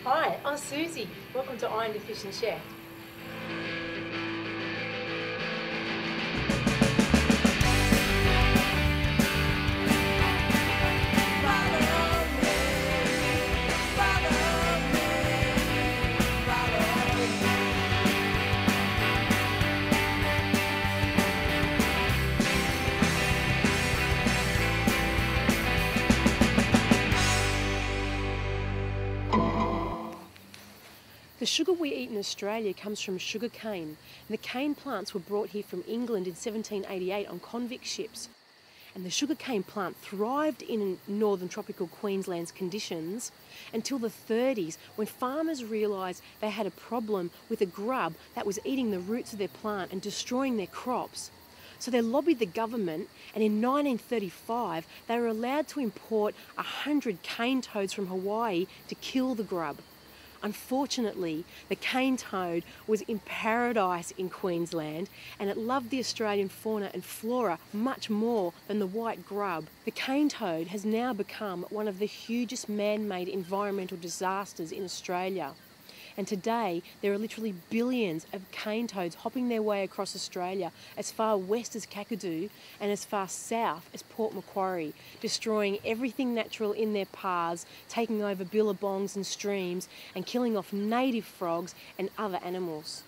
Hi, I'm Susie. Welcome to Iron Deficient Chef. The sugar we eat in Australia comes from sugar cane. And the cane plants were brought here from England in 1788 on convict ships. And the sugar cane plant thrived in northern tropical Queensland's conditions until the 30s, when farmers realised they had a problem with a grub that was eating the roots of their plant and destroying their crops. So they lobbied the government, and in 1935 they were allowed to import 100 cane toads from Hawaii to kill the grub. Unfortunately, the cane toad was in paradise in Queensland, and it loved the Australian fauna and flora much more than the white grub. The cane toad has now become one of the hugest man-made environmental disasters in Australia. And today, there are literally billions of cane toads hopping their way across Australia as far west as Kakadu and as far south as Port Macquarie, destroying everything natural in their paths, taking over billabongs and streams, and killing off native frogs and other animals.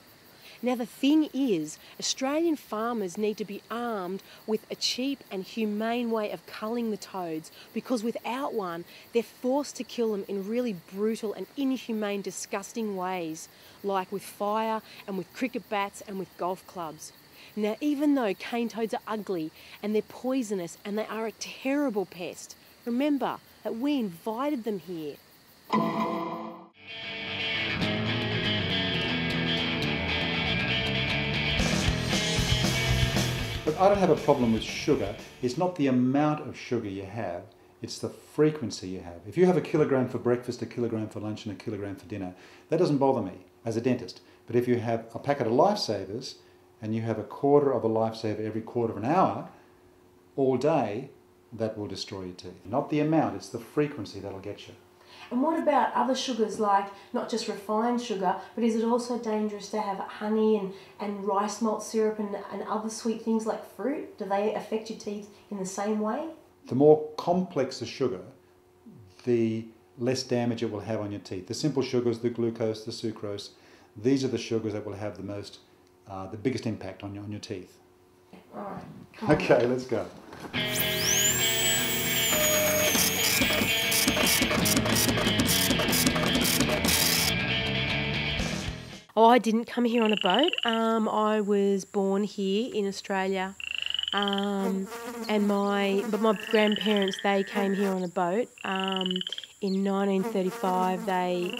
Now the thing is, Australian farmers need to be armed with a cheap and humane way of culling the toads, because without one, they're forced to kill them in really brutal and inhumane, disgusting ways, like with fire and with cricket bats and with golf clubs. Now, even though cane toads are ugly and they're poisonous and they are a terrible pest, remember that we invited them here. But I don't have a problem with sugar. It's not the amount of sugar you have, it's the frequency you have. If you have a kilogram for breakfast, a kilogram for lunch and a kilogram for dinner, that doesn't bother me as a dentist. But if you have a packet of Lifesavers and you have a quarter of a Lifesaver every quarter of an hour, all day, that will destroy your teeth. Not the amount, it's the frequency that'll get you. And what about other sugars, like not just refined sugar, but is it also dangerous to have honey and rice malt syrup and other sweet things like fruit? Do they affect your teeth in the same way? The more complex the sugar, the less damage it will have on your teeth. The simple sugars, the glucose, the sucrose, these are the sugars that will have the biggest impact on your teeth. All right. Okay, let's go. Oh, I didn't come here on a boat. I was born here in Australia, but my grandparents, they came here on a boat. In 1935, they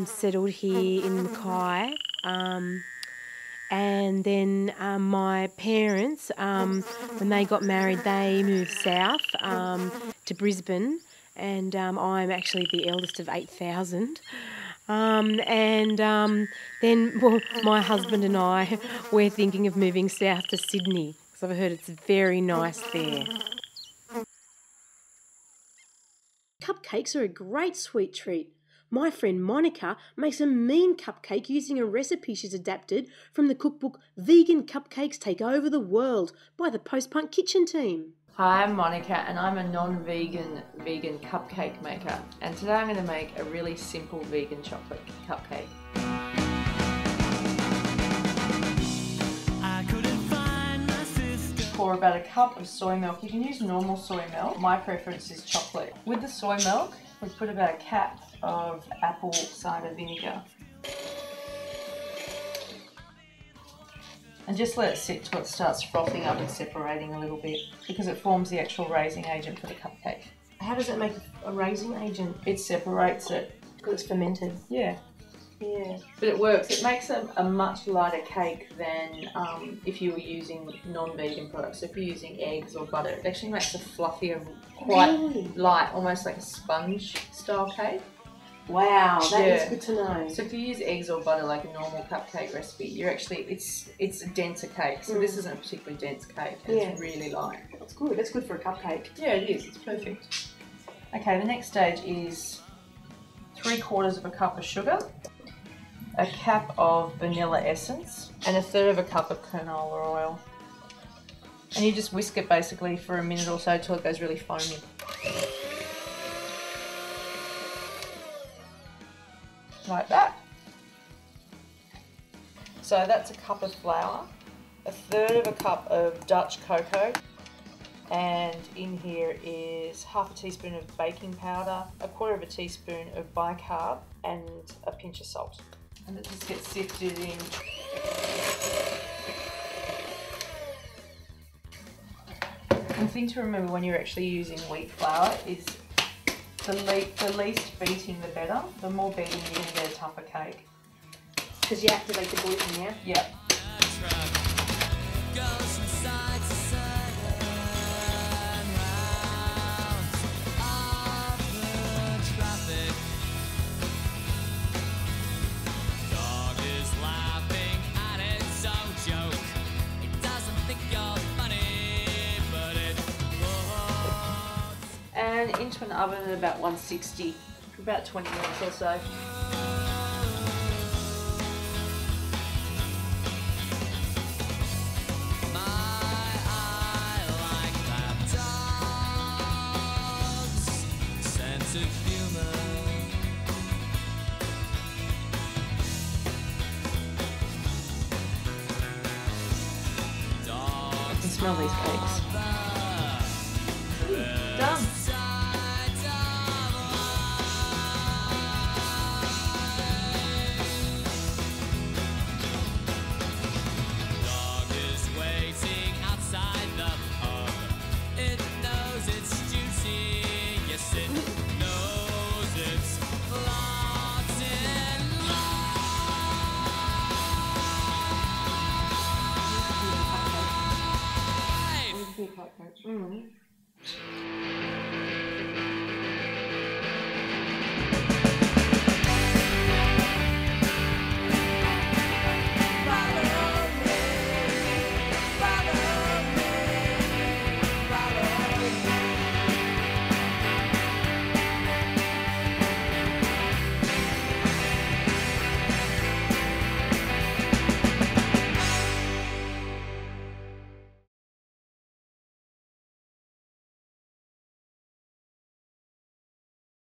settled here in Mackay, and then my parents, when they got married, they moved south to Brisbane, and I'm actually the eldest of 8,000. Then my husband and I, we're thinking of moving south to Sydney, because I've heard it's very nice there. Cupcakes are a great sweet treat. My friend Monica makes a mean cupcake using a recipe she's adapted from the cookbook Vegan Cupcakes Take Over the World by the Post-Punk Kitchen team. Hi, I'm Monica and I'm a non-vegan vegan cupcake maker, and today I'm going to make a really simple vegan chocolate cupcake. Pour about a cup of soy milk. You can use normal soy milk. My preference is chocolate. With the soy milk, we put about a cap of apple cider vinegar. And just let it sit till it starts frothing up and separating a little bit, because it forms the actual raising agent for the cupcake. How does it make a raising agent? It separates it. Because it's fermented. Yeah. Yeah. But it works. It makes a much lighter cake than if you were using non-vegan products. So if you're using eggs or butter, it actually makes a fluffier, quite light, almost like a sponge style cake. Wow, that is good to know. So if you use eggs or butter like a normal cupcake recipe, you're actually, it's a denser cake. So this isn't a particularly dense cake. It's really light. That's good. That's good for a cupcake. Yeah, it is. It's perfect. Okay, the next stage is 3/4 of a cup of sugar, a cap of vanilla essence, and 1/3 of a cup of canola oil. And you just whisk it basically for a minute or so till it goes really foamy. Like that. So that's a cup of flour, 1/3 of a cup of Dutch cocoa, and in here is 1/2 teaspoon of baking powder, 1/4 teaspoon of bicarb, and a pinch of salt. And it just gets sifted in. The thing to remember when you're actually using wheat flour is the least beating the better. The more beating you're going to get a tougher cake. Because you activate the gluten, yeah? Yep. And into an oven at about 160 for about 20 minutes or so. I can smell these cakes. Done. Mm.